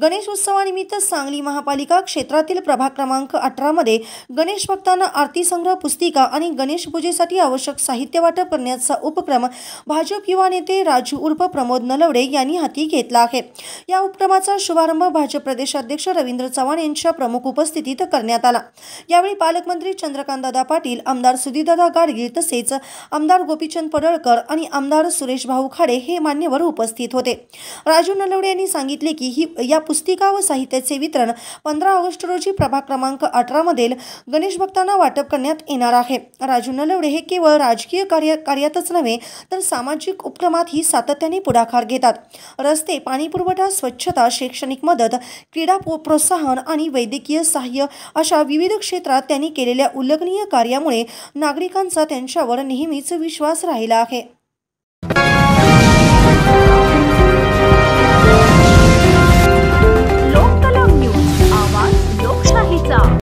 गणेश उत्सवानिमित्त सांगली महापालिका क्षेत्रातील प्रभाग क्रमांक 18 मध्ये गणेश भक्तांना आरती संग्रह पुस्तिका आणि गणेश पूजेसाठी आवश्यक साहित्य वाटप करण्याचा उपक्रम भाजप युवा नेते राजू उर्फ प्रमोद नलवडे यांनी हाती घेतला आहे। या उपक्रमाचा शुभारंभ भाजप प्रदेशाध्यक्ष रवींद्र चव्हाण यांच्या प्रमुख उपस्थितीत करण्यात आला। यावेळी पालकमंत्री चंद्रकांतदादा पाटील, आमदार सुधीरदादा गाडगीळ तसेच आमदार गोपीचंद पडळकर आणि आमदार सुरेश भाऊ खाडे हे मान्यवर उपस्थित होते। राजू नलवडे यांनी सांगितले की या पुस्तिका व साहित्याचे वितरण 15 ऑगस्ट रोजी प्रभाग क्रमांक 18 मधील गणेश भक्तांना वाटप करण्यात येणार आहे। राजू नलवडे हे केवळ राजकीय कार्यातच नव्हे तर सामाजिक उपक्रमातही सातत्याने पुढाकार घेतात। रस्ते, पाणी पुरवठा, स्वच्छता, शैक्षणिक मदत, क्रीडा प्रोत्साहन आणि वैद्यकीय सहाय्य अशा विविध क्षेत्रात त्यांनी केलेल्या उल्लेखनीय कार्यामुळे नागरिकांचा त्यांच्यावर नेहमीच विश्वास राहिला आहे।